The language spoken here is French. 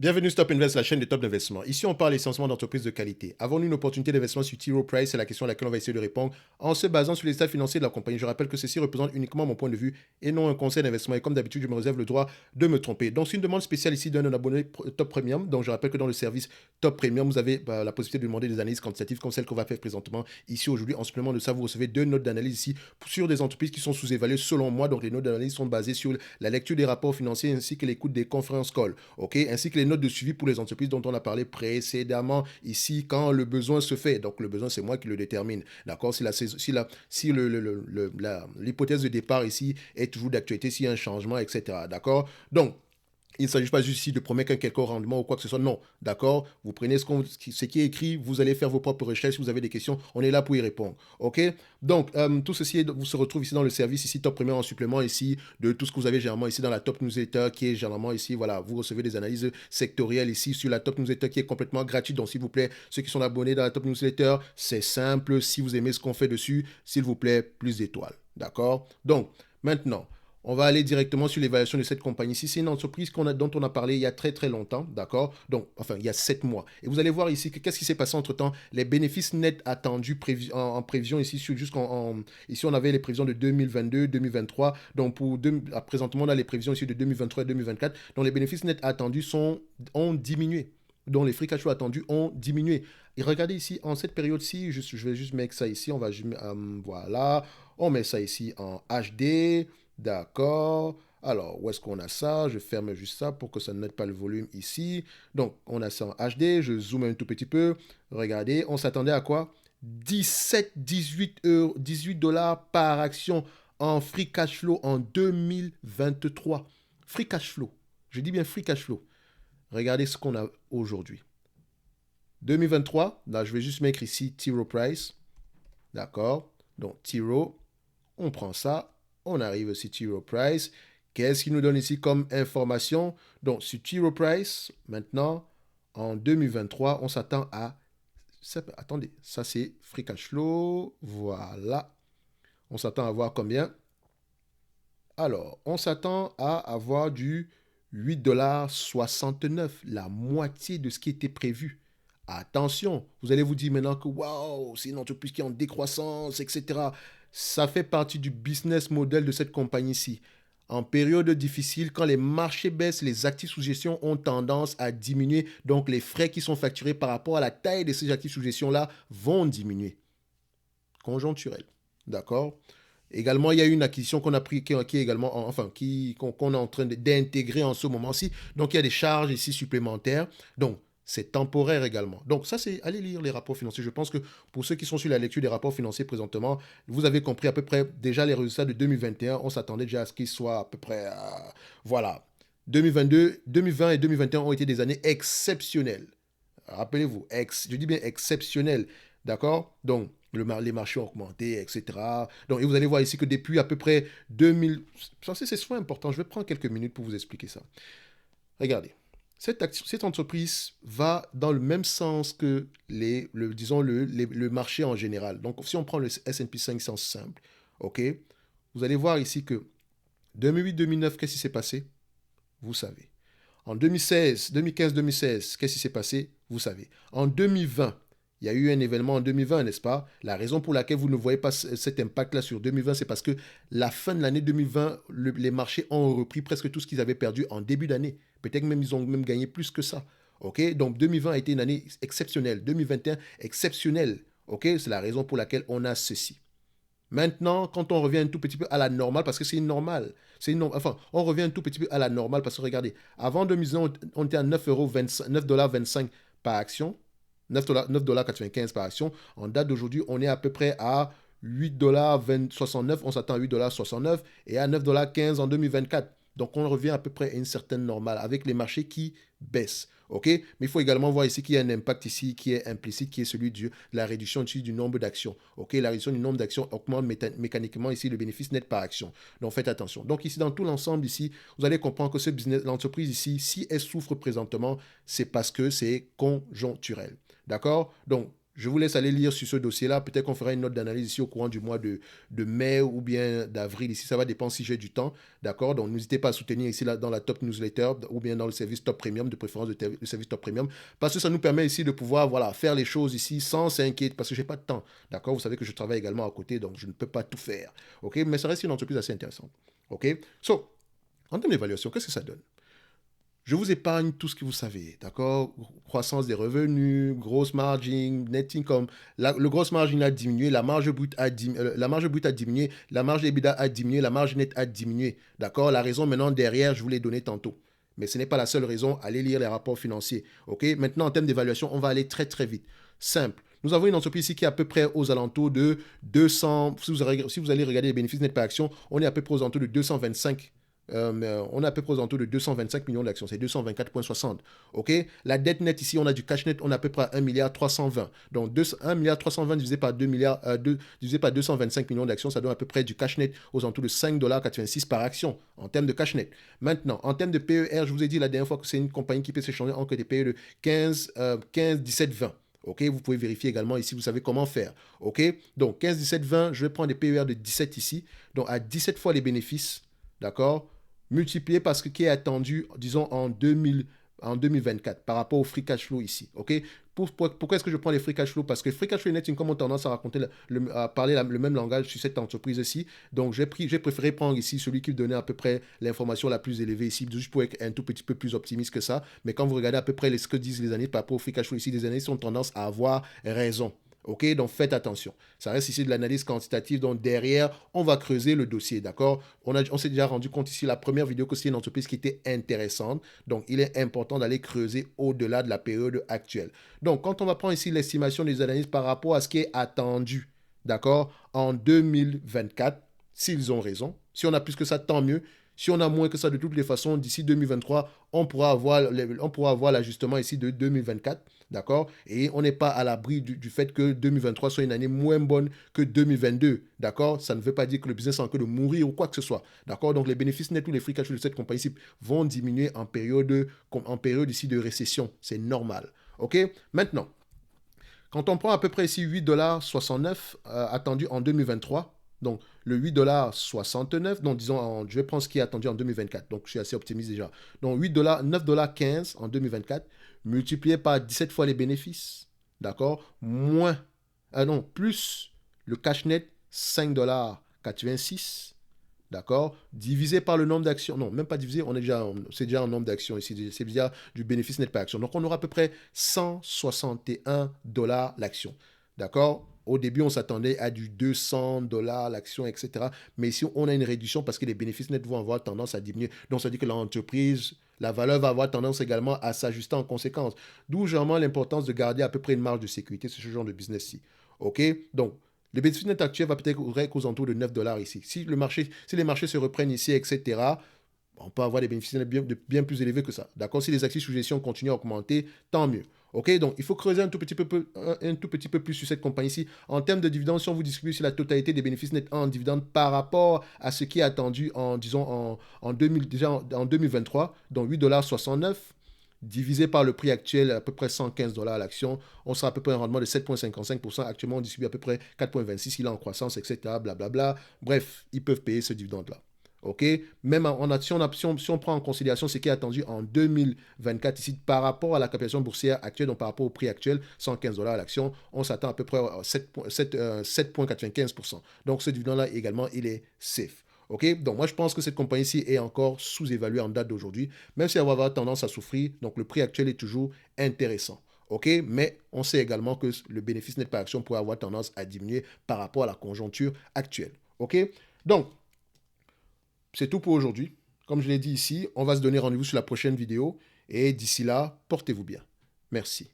Bienvenue Stop Invest, la chaîne de top d'investissement. Ici, on parle essentiellement d'entreprises de qualité. Avons-nous une opportunité d'investissement sur T. Rowe Price? C'est la question à laquelle on va essayer de répondre en se basant sur les états financiers de la compagnie. Je rappelle que ceci représente uniquement mon point de vue et non un conseil d'investissement. Et comme d'habitude, je me réserve le droit de me tromper. Donc, c'est une demande spéciale ici d'un abonné Top Premium. Donc, je rappelle que dans le service Top Premium, vous avez la possibilité de demander des analyses quantitatives comme celle qu'on va faire présentement ici aujourd'hui. En supplément de ça, vous recevez deux notes d'analyse ici sur des entreprises qui sont sous-évaluées selon moi. Donc, les notes d'analyse sont basées sur la lecture des rapports financiers ainsi que l'écoute des conférences call. OK? Ainsi que les notes de suivi pour les entreprises dont on a parlé précédemment ici quand le besoin se fait. Donc le besoin, c'est moi qui le détermine. D'accord? Si l'hypothèse de départ ici est toujours d'actualité, s'il y a un changement, etc. D'accord? Donc, il ne s'agit pas juste ici de promettre un quelconque rendement ou quoi que ce soit. Non, d'accord? Vous prenez ce qui est écrit, vous allez faire vos propres recherches. Si vous avez des questions, on est là pour y répondre. OK? Donc, tout ceci vous se retrouve ici dans le service, ici, Top Premier en supplément, ici, de tout ce que vous avez généralement ici dans la Top Newsletter, qui est généralement ici, voilà, vous recevez des analyses sectorielles ici sur la Top Newsletter qui est complètement gratuite. Donc, s'il vous plaît, ceux qui sont abonnés dans la Top Newsletter, c'est simple. Si vous aimez ce qu'on fait dessus, s'il vous plaît, plus d'étoiles. D'accord? Donc, maintenant, on va aller directement sur l'évaluation de cette compagnie-ci. C'est une entreprise dont on a parlé il y a très très longtemps, d'accord? Donc, enfin, il y a 7 mois. Et vous allez voir ici qu'est-ce qui s'est passé entre-temps. Les bénéfices nets attendus en prévision ici, ici on avait les prévisions de 2022, 2023. Donc, présentement, on a les prévisions ici de 2023 et 2024. Donc, les bénéfices nets attendus ont diminué. Donc, les free cash flow attendus ont diminué. Et regardez ici, en cette période-ci, je vais juste mettre ça ici. Voilà. On met ça ici en HD. D'accord. Alors, où est-ce qu'on a ça? Je ferme juste ça pour que ça ne mette pas le volume ici. Donc, on a ça en HD. Je zoome un tout petit peu. Regardez, on s'attendait à quoi? 17, 18 euros, 18 dollars par action en free cash flow en 2023. Free cash flow. Je dis bien free cash flow. Regardez ce qu'on a aujourd'hui. 2023, là, je vais juste mettre ici T. Rowe Price. D'accord. Donc, T. Rowe, on prend ça. On arrive aussi T. Rowe Price. Qu'est-ce qu'il nous donne ici comme information? Donc, sur T. Rowe Price, maintenant, en 2023, on s'attend à... Attendez, ça c'est free cash flow. Voilà. On s'attend à voir combien? Alors, on s'attend à avoir du 8,69 $, la moitié de ce qui était prévu. Attention, vous allez vous dire maintenant que waouh, c'est une entreprise qui est en décroissance, etc. Ça fait partie du business model de cette compagnie-ci. En période difficile, quand les marchés baissent, les actifs sous gestion ont tendance à diminuer. Donc, les frais qui sont facturés par rapport à la taille de ces actifs sous gestion-là vont diminuer. Conjoncturel. D'accord? Également, il y a une acquisition qu'on a pris, qui est également, qu'on est en train d'intégrer en ce moment-ci. Donc, il y a des charges ici supplémentaires. Donc, c'est temporaire également. Donc, ça, c'est aller lire les rapports financiers. Je pense que pour ceux qui sont sur la lecture des rapports financiers présentement, vous avez compris à peu près déjà les résultats de 2021. On s'attendait déjà à ce qu'ils soient à peu près, voilà. 2022, 2020 et 2021 ont été des années exceptionnelles. Rappelez-vous, je dis bien exceptionnelles. D'accord? Donc, les marchés ont augmenté, etc. Donc, et vous allez voir ici que depuis à peu près 2000... C'est souvent important. Je vais prendre quelques minutes pour vous expliquer ça. Regardez. Cette entreprise va dans le même sens que le marché en général. Donc, si on prend le S&P 500 simple, OK, vous allez voir ici que 2008-2009, qu'est-ce qui s'est passé? Vous savez. En 2016, 2015-2016, qu'est-ce qui s'est passé? Vous savez. En 2020, il y a eu un événement en 2020, n'est-ce pas? La raison pour laquelle vous ne voyez pas cet impact-là sur 2020, c'est parce que la fin de l'année 2020, les marchés ont repris presque tout ce qu'ils avaient perdu en début d'année. Peut-être même ils ont même gagné plus que ça. OK? Donc 2020 a été une année exceptionnelle. 2021, exceptionnelle. OK? C'est la raison pour laquelle on a ceci. Maintenant, quand on revient un tout petit peu à la normale, parce que c'est une normale, on revient un tout petit peu à la normale, parce que regardez, avant 2020, on était à 9,25 $ par action, 9,95 $ par action. En date d'aujourd'hui, on est à peu près à 8,69 $, on s'attend à 8,69 $ et à 9,15 $ en 2024. Donc, on revient à peu près à une certaine normale avec les marchés qui baissent. OK? Mais il faut également voir ici qu'il y a un impact ici qui est implicite, qui est celui de la réduction ici du nombre d'actions. OK? La réduction du nombre d'actions augmente mécaniquement ici le bénéfice net par action. Donc, faites attention. Donc, ici, dans tout l'ensemble, ici, vous allez comprendre que l'entreprise ici, si elle souffre présentement, c'est parce que c'est conjoncturel. D'accord? Donc, je vous laisse aller lire sur ce dossier-là. Peut-être qu'on fera une note d'analyse ici au courant du mois de mai ou bien d'avril. Ici, ça va dépendre si j'ai du temps. D'accord? Donc, n'hésitez pas à soutenir ici là, dans la Top Newsletter ou bien dans le service Top Premium, de préférence le service Top Premium. Parce que ça nous permet ici de pouvoir voilà, faire les choses ici sans s'inquiéter parce que je n'ai pas de temps. D'accord? Vous savez que je travaille également à côté, donc je ne peux pas tout faire. OK? Mais ça reste une entreprise assez intéressante. OK? So, en termes d'évaluation, qu'est-ce que ça donne? Je vous épargne tout ce que vous savez, d'accord? Croissance des revenus, grosse margin, net income. Le grosse margin a diminué, la marge brute a diminué, la marge d'EBITDA a diminué, la marge nette a diminué, d'accord? La raison maintenant derrière, je vous l'ai donné tantôt. Mais ce n'est pas la seule raison. Allez lire les rapports financiers, ok? Maintenant, en termes d'évaluation, on va aller très très vite. Simple. Nous avons une entreprise ici qui est à peu près aux alentours de 200. Si vous allez regarder les bénéfices nets par action, on est à peu près aux alentours de 225. On est à peu près aux alentours de 225 millions d'actions, c'est 224,60. Ok? La dette nette ici, on a du cash net, on est à peu près à 1 milliard 320. Donc 1 milliard 320 divisé par 2 milliards, divisé par 225 millions d'actions, ça donne à peu près du cash net aux alentours de 5,86 $ par action en termes de cash net. Maintenant, en termes de PER, je vous ai dit la dernière fois que c'est une compagnie qui peut s'échanger entre des PE de 15, 17, 20. Ok, vous pouvez vérifier également ici, vous savez comment faire. Ok, donc 15, 17, 20, je vais prendre des PER de 17 ici. Donc à 17 fois les bénéfices, d'accord, multiplié par ce qui est attendu, disons, en 2024 par rapport au free cash flow ici. Ok? Pourquoi est-ce que je prends les free cash flow? Parce que free cash flow et net income ont tendance à à parler le même langage sur cette entreprise-ci. Donc, j'ai préféré prendre ici celui qui donnait à peu près l'information la plus élevée ici, juste pour être un tout petit peu plus optimiste que ça. Mais quand vous regardez à peu près ce que disent les analystes par rapport au free cash flow ici, les analystes ont tendance à avoir raison. Ok, donc faites attention. Ça reste ici de l'analyse quantitative. Donc derrière, on va creuser le dossier, d'accord? On s'est déjà rendu compte ici, la première vidéo, que c'est une entreprise qui était intéressante. Donc il est important d'aller creuser au-delà de la période actuelle. Donc quand on va prendre ici l'estimation des analystes par rapport à ce qui est attendu, d'accord, en 2024, s'ils ont raison. Si on a plus que ça, tant mieux. Si on a moins que ça, de toutes les façons, d'ici 2023, on pourra avoir l'ajustement ici de 2024. D'accord? Et on n'est pas à l'abri du fait que 2023 soit une année moins bonne que 2022. D'accord? Ça ne veut pas dire que le business est en train de mourir ou quoi que ce soit. D'accord? Donc les bénéfices nets ou les free cash flow de cette compagnie vont diminuer en période ici de récession. C'est normal. OK? Maintenant, quand on prend à peu près ici 8,69 $ attendu en 2023, donc le 8,69 $, donc disons, je vais prendre ce qui est attendu en 2024, donc je suis assez optimiste déjà. Donc 8 $, 9,15 $ en 2024, multiplié par 17 fois les bénéfices, d'accord, plus le cash net, 5,86 $, d'accord, divisé par le nombre d'actions, non, même pas divisé, c'est déjà un nombre d'actions ici, c'est déjà du bénéfice net par action. Donc on aura à peu près 161 $ l'action, d'accord. Au début, on s'attendait à du 200 $ l'action, etc. Mais ici, on a une réduction parce que les bénéfices nets vont avoir tendance à diminuer. Donc, ça dit que l'entreprise, la valeur va avoir tendance également à s'ajuster en conséquence. D'où, généralement, l'importance de garder à peu près une marge de sécurité sur ce genre de business-ci. OK? Donc, le bénéfice net actuel va peut-être être aux alentours de 9 $ ici. Si les marchés se reprennent ici, etc., on peut avoir des bénéfices nets bien plus élevés que ça. D'accord? Si les actifs sous gestion continuent à augmenter, tant mieux. OK? Donc, il faut creuser un tout petit peu plus sur cette compagnie-ci. En termes de dividendes, si on vous distribue sur la totalité des bénéfices nets en dividendes par rapport à ce qui est attendu en 2023, donc 8,69 $ divisé par le prix actuel, à peu près 115 $ à l'action, on sera à peu près un rendement de 7,55%. Actuellement, on distribue à peu près 4,26, il est en croissance, etc. Blablabla. Bref, ils peuvent payer ce dividende-là. OK? Même si on prend en considération ce qui est attendu en 2024 ici par rapport à la capitalisation boursière actuelle, donc par rapport au prix actuel, 115 $ à l'action, on s'attend à peu près à 7,95%. Donc ce dividende-là également, il est safe. OK? Donc moi je pense que cette compagnie-ci est encore sous-évaluée en date d'aujourd'hui, même si elle va avoir tendance à souffrir. Donc le prix actuel est toujours intéressant. OK? Mais on sait également que le bénéfice net par action pourrait avoir tendance à diminuer par rapport à la conjoncture actuelle. OK? Donc, c'est tout pour aujourd'hui. Comme je l'ai dit ici, on va se donner rendez-vous sur la prochaine vidéo. Et d'ici là, portez-vous bien. Merci.